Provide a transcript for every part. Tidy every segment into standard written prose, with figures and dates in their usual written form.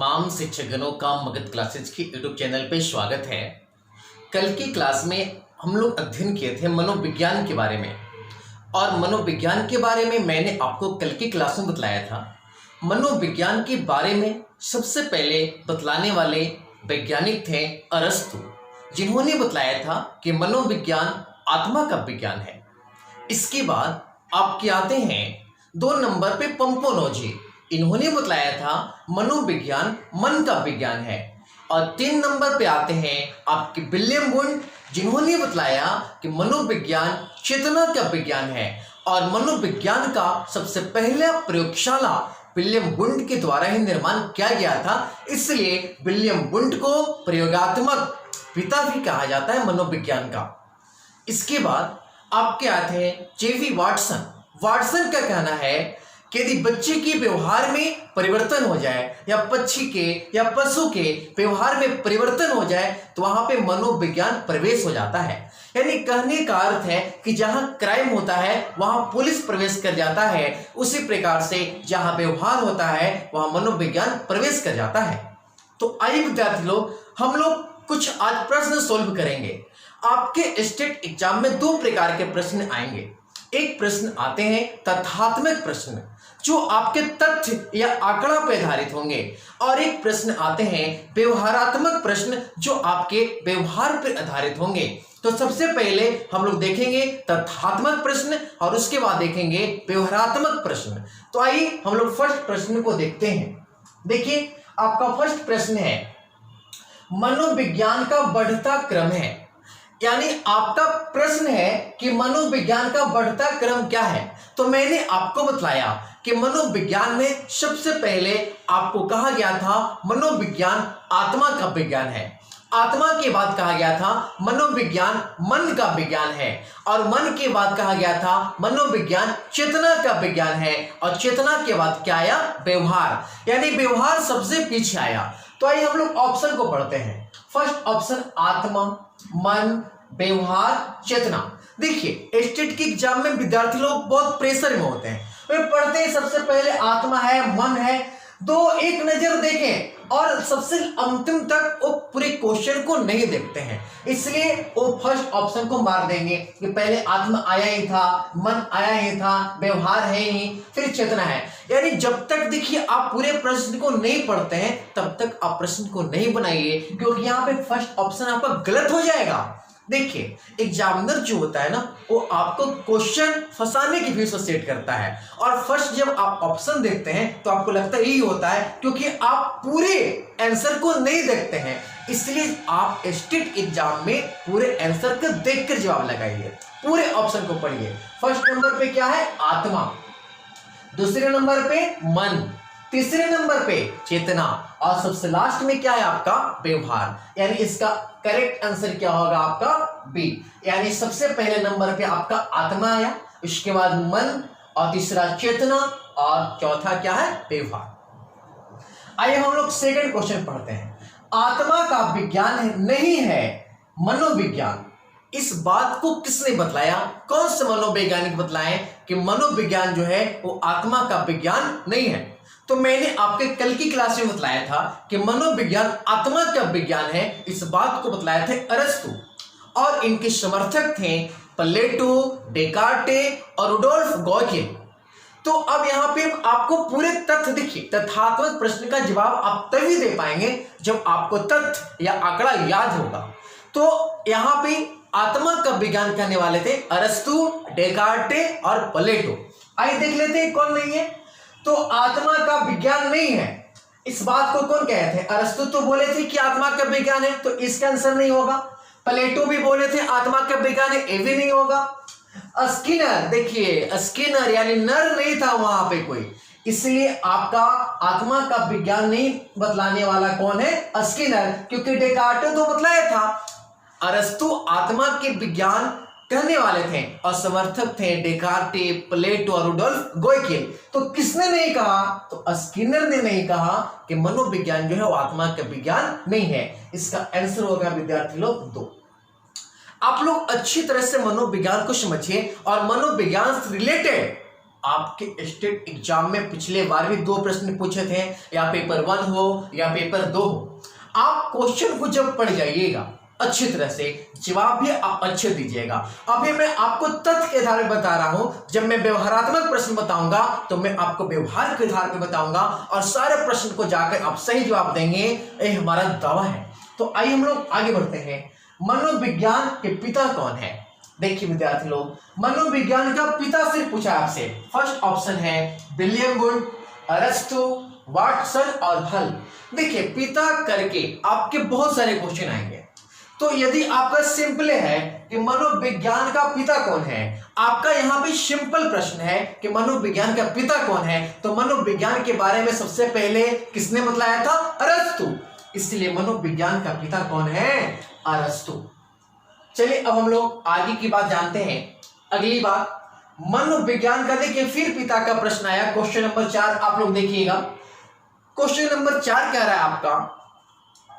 तमाम शिक्षकगणों का मगध क्लासेज की यूट्यूब चैनल पे स्वागत है। कल की क्लास में हम लोग अध्ययन किए थे मनोविज्ञान के बारे में, और मनोविज्ञान के बारे में मैंने आपको कल की क्लास में बतलाया था। मनोविज्ञान के बारे में सबसे पहले बतलाने वाले वैज्ञानिक थे अरस्तु, जिन्होंने बतलाया था कि मनोविज्ञान आत्मा का विज्ञान है। इसके बाद आपके आते हैं 2 नंबर पे पंपोनोजी, इन्होंने बतलाया था मनोविज्ञान मन का विज्ञान है। और 3 नंबर पे आते हैं आपके विलियम वुंड, जिन्होंने बतलाया कि मनोविज्ञान चेतना का विज्ञान है। और मनोविज्ञान का सबसे पहला प्रयोगशाला विलियम वुंड के द्वारा ही निर्माण किया गया था, इसलिए विलियम वुंड को प्रयोगात्मक पिता भी कहा जाता है मनोविज्ञान का। इसके बाद आपके आते हैं जेवी वाटसन। वाटसन का कहना है कि यदि बच्चे के व्यवहार में परिवर्तन हो जाए या पक्षी के या पशु के व्यवहार में परिवर्तन हो जाए तो वहां पे मनोविज्ञान प्रवेश हो जाता है। यानी कहने का अर्थ है कि जहां क्राइम होता है वहां पुलिस प्रवेश कर जाता है, उसी प्रकार से जहां व्यवहार होता है वहां मनोविज्ञान प्रवेश कर जाता है। तो आइए विद्यार्थी लोग, हम लोग कुछ आज प्रश्न सोल्व करेंगे। आपके स्टेट एग्जाम में 2 प्रकार के प्रश्न आएंगे। एक प्रश्न आते हैं तथ्यात्मक प्रश्न, जो आपके तथ्य या आंकड़ा पर आधारित होंगे, और एक प्रश्न आते हैं व्यवहारात्मक प्रश्न, जो आपके व्यवहार पर आधारित होंगे। तो सबसे पहले हम लोग देखेंगे तथ्यात्मक प्रश्न और उसके बाद देखेंगे व्यवहारात्मक प्रश्न। तो आइए हम लोग फर्स्ट प्रश्न को देखते हैं। देखिए, आपका फर्स्ट प्रश्न है मनोविज्ञान का बढ़ता क्रम है। यानी आपका प्रश्न है कि मनोविज्ञान का बढ़ता क्रम क्या है। तो मैंने आपको बतलाया कि मनोविज्ञान में सबसे पहले आपको कहा गया था मनोविज्ञान आत्मा का विज्ञान है। आत्मा के बाद कहा गया था मनोविज्ञान मन का विज्ञान है, और मन के बाद कहा गया था मनोविज्ञान चेतना का विज्ञान है, और चेतना के बाद क्या आया? व्यवहार। यानी व्यवहार सबसे पीछे आया। तो आइए हम लोग ऑप्शन को पढ़ते हैं। फर्स्ट ऑप्शन आत्मा, मन, व्यवहार, चेतना। देखिए, स्टेट के एग्जाम में विद्यार्थी लोग बहुत प्रेशर में होते हैं, वे पढ़ते हैं सबसे पहले आत्मा है, मन है, तो एक नजर देखें और सबसे अंतिम तक वो पूरे क्वेश्चन को नहीं देखते हैं, इसलिए वो फर्स्ट ऑप्शन को मार देंगे कि पहले आत्मा आया ही था, मन आया ही था, व्यवहार है ही, फिर चेतना है। यानी जब तक देखिए आप पूरे प्रश्न को नहीं पढ़ते हैं तब तक आप प्रश्न को नहीं बनाइए, क्योंकि यहाँ पे फर्स्ट ऑप्शन आपका गलत हो जाएगा। देखिए, एग्जामिनर जो होता है ना, वो आपको क्वेश्चन फंसाने की व्यवस्था सेट करता है, और फर्स्ट जब आप ऑप्शन देखते हैं तो आपको लगता है यही होता है, क्योंकि आप पूरे आंसर को नहीं देखते हैं। इसलिए आप स्टेट एग्जाम में पूरे आंसर को देखकर जवाब लगाइए, पूरे ऑप्शन को पढ़िए। फर्स्ट नंबर पे क्या है? आत्मा, दूसरे नंबर पे मन, तीसरे नंबर पे चेतना, और सबसे लास्ट में क्या है आपका? व्यवहार। यानी इसका करेक्ट आंसर क्या होगा आपका? बी। यानी सबसे पहले नंबर पे आपका आत्मा आया, उसके बाद मन, और तीसरा चेतना, और चौथा क्या है? व्यवहार। आइए हम लोग सेकंड क्वेश्चन पढ़ते हैं। आत्मा का विज्ञान नहीं है मनोविज्ञान, इस बात को किसने बतलाया? कौन से मनोवैज्ञानिक बतलाए कि मनोविज्ञान जो है वो आत्मा का विज्ञान नहीं है? तो मैंने आपके कल की क्लास में बतलाया था कि मनोविज्ञान आत्मा का विज्ञान है, इस बात को बतलाया थे अरस्तु, और इनके समर्थक थे प्लेटो, डेकार्टे और रुडोल्फ गॉगिन। तो अब यहाँ पे आपको पूरे तथ्य देखिए, तथ्यात्मक प्रश्न का जवाब आप तभी दे पाएंगे जब आपको तथ्य या आंकड़ा याद होगा। तो यहाँ पे आत्मा का विज्ञान कहने वाले थे अरस्तु, डेकार्टे और प्लेटो। आइए देख लेते हैं कौन नहीं है। तो आत्मा का विज्ञान नहीं है, इस बात को कौन कहे थे? अरस्तु तो बोले थे कि आत्मा का विज्ञान है, तो इसका आंसर नहीं होगा। प्लेटो भी बोले थे आत्मा का विज्ञान है, ये भी नहीं होगा। स्किनर, देखिए स्किनर यानी नर नहीं था वहां पे कोई, इसलिए आपका आत्मा का विज्ञान नहीं बतलाने वाला कौन है? स्किनर, क्योंकि डेकार्टे तो बतलाया था। अरस्तु आत्मा के विज्ञान कहने वाले थे और समर्थक थे डेकार्टे, प्लेटो और रुडोल्फ गॉगिन। तो किसने नहीं कहा? तो स्किनर ने नहीं कहा कि मनोविज्ञान जो है वो आत्मा का विज्ञान नहीं है। इसका आंसर होगा विद्यार्थी लोग 2। आप लोग अच्छी तरह से मनोविज्ञान को समझिए और मनोविज्ञान से रिलेटेड आपके स्टेट एग्जाम में पिछले बार भी 2 प्रश्न पूछे थे, या पेपर 1 हो या पेपर 2 हो। आप क्वेश्चन को जब पढ़ जाइएगा अच्छी तरह से, जवाब भी आप अच्छे दीजिएगा। अभी मैं आपको तथ्य के आधार पर बता रहा हूं, जब मैं व्यवहारात्मक प्रश्न बताऊंगा तो मैं आपको व्यवहार के आधार पर बताऊंगा और सारे प्रश्न को जाकर आप सही जवाब देंगे, ये हमारा दावा है। तो आइए हम लोग आगे बढ़ते हैं। मनोविज्ञान के पिता कौन है? देखिए विद्यार्थी लोग, मनोविज्ञान का पिता सिर्फ पूछा आपसे। फर्स्ट ऑप्शन है विलियम वुंड, अरस्तु, वाटसन और हल। देखिए पिता करके आपके बहुत सारे क्वेश्चन आएंगे, तो यदि आपका सिंपल है कि मनोविज्ञान का पिता कौन है, आपका यहां पे सिंपल प्रश्न है कि मनोविज्ञान का पिता कौन है, तो मनोविज्ञान के बारे में सबसे पहले किसने बतलाया था? अरस्तु। इसलिए मनोविज्ञान का पिता कौन है? अरस्तु। चलिए अब हम लोग आगे की बात जानते हैं। अगली बात, मनोविज्ञान का देखिए फिर पिता का प्रश्न आया, क्वेश्चन नंबर 4। आप लोग देखिएगा, क्वेश्चन नंबर 4 कह रहा है आपका,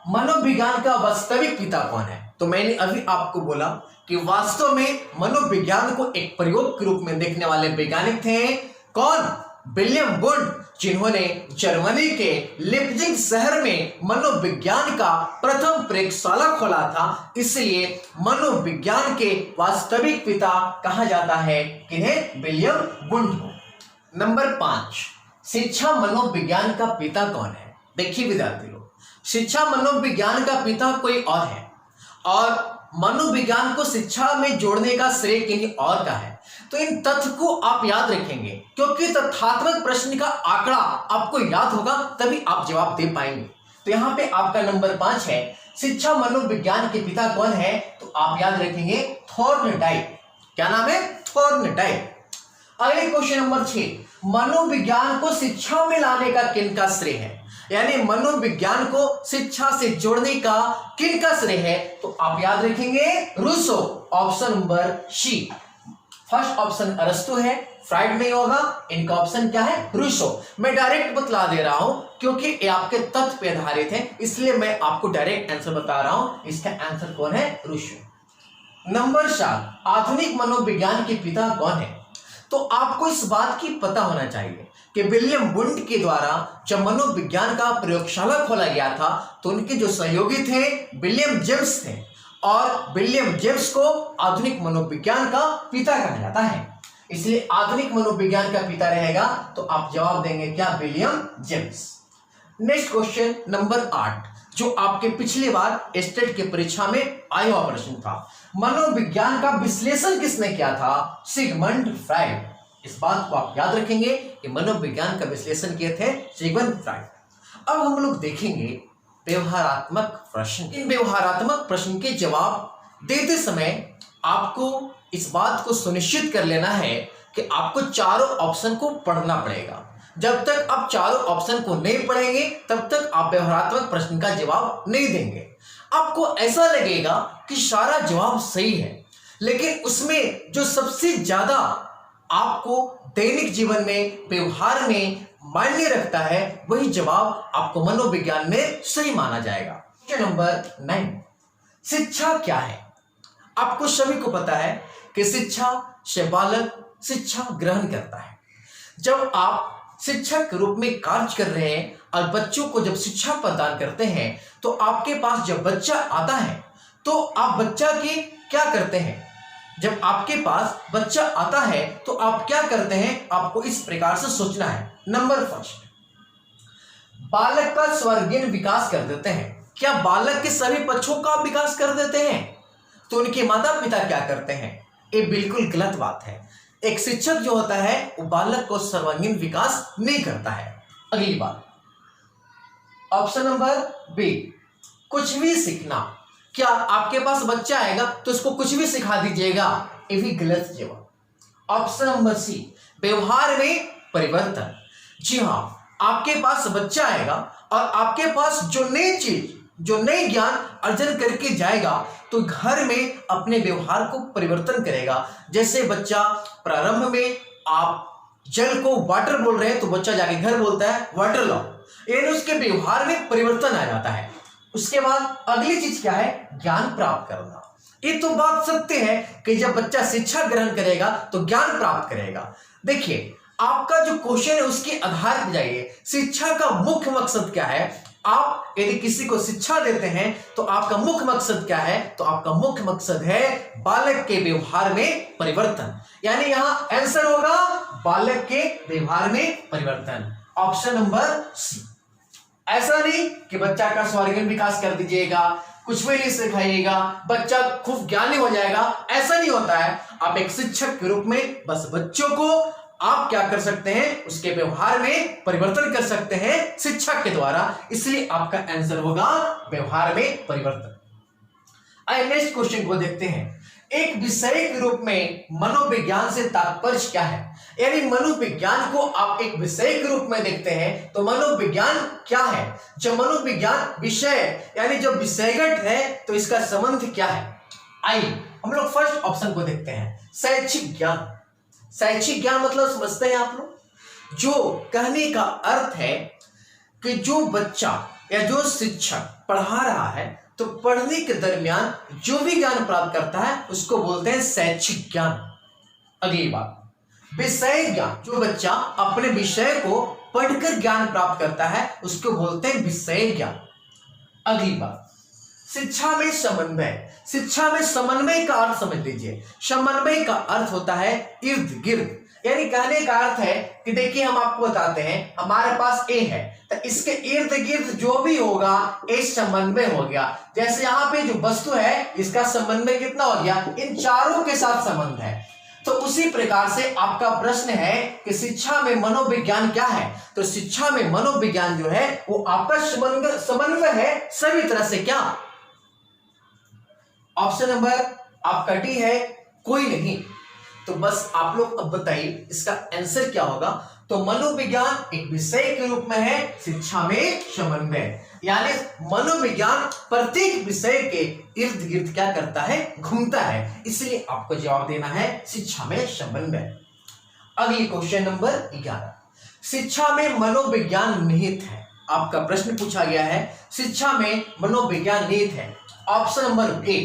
मनोविज्ञान का वास्तविक पिता कौन है? तो मैंने अभी आपको बोला कि वास्तव में मनोविज्ञान को एक प्रयोग के रूप में देखने वाले वैज्ञानिक थे कौन? विलियम वुंड, जिन्होंने जर्मनी के लिप्जिग शहर में मनोविज्ञान का प्रथम प्रयोगशाला खोला था। इसलिए मनोविज्ञान के वास्तविक पिता कहा जाता है किन्हें? विलियम वुंड को। नंबर 5, शिक्षा मनोविज्ञान का पिता कौन है? देखिए विद्यार्थी लोग, शिक्षा मनोविज्ञान का पिता कोई और है, और मनोविज्ञान को शिक्षा में जोड़ने का श्रेय किन्हीं और का है। तो इन तथ्य को आप याद रखेंगे, क्योंकि तथ्यात्मक प्रश्न का आंकड़ा आपको याद होगा तभी आप जवाब दे पाएंगे। तो यहाँ पे आपका नंबर 5 है, शिक्षा मनोविज्ञान के पिता कौन है? तो आप याद रखेंगे थॉर्नडाइक। क्या नाम है? थॉर्नडाइक। अगले क्वेश्चन नंबर 6, मनोविज्ञान को शिक्षा में लाने का किनका श्रेय है? यानी मनोविज्ञान को शिक्षा से जोड़ने का किनका श्रेय है? तो आप याद रखेंगे Rousseau. Option number C. First option अरस्तु है, फ्राइड नहीं होगा, इनका ऑप्शन क्या है? रूसो। मैं डायरेक्ट बतला दे रहा हूं क्योंकि ये आपके तथ्य पे आधारित है, इसलिए मैं आपको डायरेक्ट आंसर बता रहा हूं। इसका आंसर कौन है? रूसो। नंबर 7, आधुनिक मनोविज्ञान के पिता कौन है? तो आपको इस बात की पता होना चाहिए कि विलियम वुंड के द्वारा जब मनोविज्ञान का प्रयोगशाला खोला गया था तो उनके जो सहयोगी थे विलियम जेम्स थे, और विलियम जेम्स को आधुनिक मनोविज्ञान का पिता कहा जाता है। इसलिए आधुनिक मनोविज्ञान का पिता रहेगा, तो आप जवाब देंगे क्या? William James. Next question number 8, जो आपके पिछली बार स्टेट की परीक्षा में आया हुआ प्रश्न था। मनोविज्ञान का विश्लेषण किसने किया था? Sigmund Freud. इस बात को आप याद रखेंगे कि मनोविज्ञान का विश्लेषण किए थे सिगमंड फ्राइड। अब हम लोग देखेंगे व्यवहारात्मक प्रश्न। इन व्यवहारात्मक प्रश्न के जवाब देते समय आपको इस बात को सुनिश्चित कर लेना है कि आपको चारों ऑप्शन को पढ़ना पड़ेगा। जब तक आप चारों ऑप्शन को नहीं पढ़ेंगे तब तक आप व्यवहारात्मक प्रश्न का जवाब नहीं देंगे। आपको ऐसा लगेगा कि सारा जवाब सही है, लेकिन उसमें जो सबसे ज्यादा आपको दैनिक जीवन में व्यवहार में मायने रखता है वही जवाब आपको मनोविज्ञान में सही माना जाएगा। क्वेश्चन नंबर 9, शिक्षा क्या है? आपको सभी को पता है कि शिक्षा से बालक शिक्षा ग्रहण करता है। जब आप शिक्षक के रूप में कार्य कर रहे हैं और बच्चों को जब शिक्षा प्रदान करते हैं तो आपके पास जब बच्चा आता है तो आप बच्चा की क्या करते हैं? जब आपके पास बच्चा आता है तो आप क्या करते हैं? आपको इस प्रकार से सोचना है। नंबर 1, बालक का सर्वांगीण विकास कर देते हैं। क्या बालक के सभी पक्षों का विकास कर देते हैं? तो उनके माता पिता क्या करते हैं? ये बिल्कुल गलत बात है। एक शिक्षक जो होता है वो बालक को सर्वांगीण विकास नहीं करता है। अगली बात, ऑप्शन नंबर बी, कुछ भी सीखना। क्या आपके पास बच्चा आएगा तो उसको कुछ भी सिखा दीजिएगा? ये भी गलत जवाब। ऑप्शन नंबर सी, व्यवहार में परिवर्तन। जी हां, आपके पास बच्चा आएगा और आपके पास जो नई चीज, जो नई ज्ञान अर्जन करके जाएगा तो घर में अपने व्यवहार को परिवर्तन करेगा। जैसे बच्चा प्रारंभ में आप जल को वाटर बोल रहे हैं तो बच्चा जाके घर बोलता है वाटर लाओ, यानी उसके व्यवहार में परिवर्तन आ जाता है। उसके बाद अगली चीज क्या है? ज्ञान प्राप्त करना। ये तो बात सत्य है कि जब बच्चा शिक्षा ग्रहण करेगा तो ज्ञान प्राप्त करेगा। देखिए, आपका जो क्वेश्चन है उसके आधार पर जाइए। शिक्षा का मुख्य मकसद क्या है? आप यदि किसी को शिक्षा देते हैं तो आपका मुख्य मकसद क्या है? तो आपका मुख्य मकसद है बालक के व्यवहार में परिवर्तन। यानी यहां आंसर होगा बालक के व्यवहार में परिवर्तन, ऑप्शन नंबर सी। ऐसा नहीं कि बच्चा का सर्वांगीण विकास कर दीजिएगा, कुछ भी नहीं सिखाइएगा, बच्चा खूब ज्ञानी हो जाएगा, ऐसा नहीं होता है। आप एक शिक्षक के रूप में बस बच्चों को आप क्या कर सकते हैं, उसके व्यवहार में परिवर्तन कर सकते हैं शिक्षक के द्वारा, इसलिए आपका आंसर होगा व्यवहार में परिवर्तन। आइए नेक्स्ट क्वेश्चन को देखते हैं। एक विषय के रूप में मनोविज्ञान से तात्पर्य क्या है? यानी मनोविज्ञान को आप एक विषय के रूप में देखते हैं तो मनोविज्ञान क्या है? जब मनोविज्ञान विषय यानी जब विषयगत है तो इसका संबंध क्या है? आइए हम लोग फर्स्ट ऑप्शन को देखते हैं, शैक्षिक ज्ञान। शैक्षिक ज्ञान मतलब समझते हैं आप लोग? जो कहने का अर्थ है कि जो बच्चा या जो शिक्षक पढ़ा रहा है तो पढ़ने के दरमियान जो भी ज्ञान प्राप्त करता है उसको बोलते हैं शैक्षिक ज्ञान। अगली बात, विषय ज्ञान। जो बच्चा अपने विषय को पढ़कर ज्ञान प्राप्त करता है उसको बोलते हैं विषय ज्ञान। अगली बात, शिक्षा में समन्वय। शिक्षा में समन्वय का अर्थ समझ लीजिए। समन्वय का अर्थ होता है इर्द गिर्द, यानी कहने का अर्थ है कि देखिए हम आपको बताते हैं, हमारे पास ए है तो इसके इर्द गिर्द जो भी होगा ए समन्वय हो गया। जैसे यहाँ पे जो वस्तु है इसका समन्वय कितना हो गया, इन चारों के साथ संबंध है। तो उसी प्रकार से आपका प्रश्न है कि शिक्षा में मनोविज्ञान क्या है? तो शिक्षा में मनोविज्ञान जो है वो आपका समन्वय है सभी तरह से। क्या ऑप्शन नंबर आपका डी है, कोई नहीं। तो बस आप लोग अब बताइए इसका आंसर क्या होगा। तो मनोविज्ञान एक विषय के रूप में है, शिक्षा में समन्वय, यानी मनोविज्ञान प्रत्येक विषय के इर्द गिर्द क्या करता है, घूमता है, इसलिए आपको जवाब देना है शिक्षा में समन्वय। अगली क्वेश्चन नंबर 11, शिक्षा में मनोविज्ञान निहित है। आपका प्रश्न पूछा गया है शिक्षा में मनोविज्ञान निहित है। ऑप्शन नंबर ए,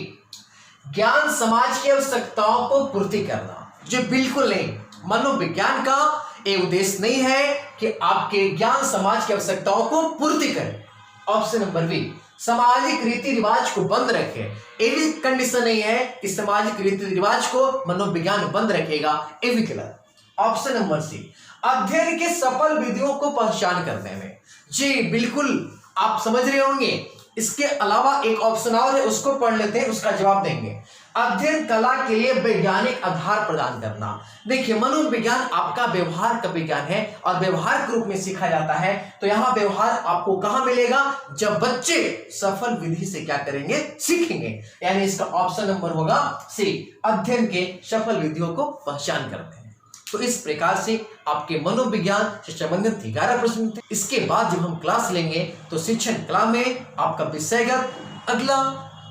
ज्ञान समाज की आवश्यकताओं को पूर्ति करना। जो बिल्कुल नहीं, मनोविज्ञान का ये उद्देश्य नहीं है कि आपके ज्ञान समाज की आवश्यकताओं को पूर्ति करे। ऑप्शन नंबर बी, सामाजिक रीति रिवाज को बंद रखे। ये भी कंडीशन नहीं है कि सामाजिक रीति रिवाज को मनोविज्ञान बंद रखेगा, ये भी गलत। ऑप्शन नंबर सी, अध्ययन के सफल विधियों को पहचान करने में। जी बिल्कुल आप समझ रहे होंगे। इसके अलावा एक ऑप्शन और है, उसको पढ़ लेते हैं, उसका जवाब देंगे। अध्ययन कला के लिए वैज्ञानिक आधार प्रदान करना। देखिए मनोविज्ञान आपका व्यवहार का विज्ञान है और व्यवहार के रूप में सीखा जाता है। तो यहाँ व्यवहार आपको कहाँ मिलेगा, जब बच्चे सफल विधि से क्या करेंगे, सीखेंगे। यानी इसका ऑप्शन नंबर होगा सी, अध्ययन के सफल विधियों को पहचान करते हैं। तो इस प्रकार से आपके मनोविज्ञान से संबंधित 11 प्रश्न थे। इसके बाद जब हम क्लास लेंगे तो शिक्षण कला में आपका विषयगत अगला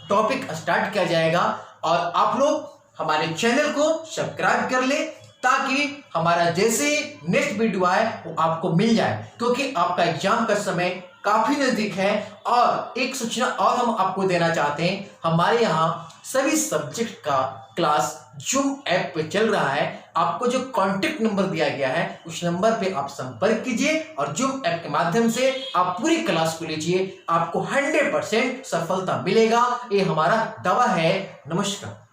टॉपिक स्टार्ट किया जाएगा। और आप लोग हमारे चैनल को सब्सक्राइब कर ले ताकि हमारा जैसे नेक्स्ट वीडियो आए वो आपको मिल जाए, क्योंकि आपका एग्जाम का समय काफी नजदीक है। और एक सूचना और हम आपको देना चाहते हैं, हमारे यहाँ सभी सब्जेक्ट का क्लास जूम ऐप पे चल रहा है। आपको जो कॉन्टेक्ट नंबर दिया गया है उस नंबर पे आप संपर्क कीजिए और जूम ऐप के माध्यम से आप पूरी क्लास को लीजिए। आपको 100% सफलता मिलेगा, ये हमारा दावा है। नमस्कार।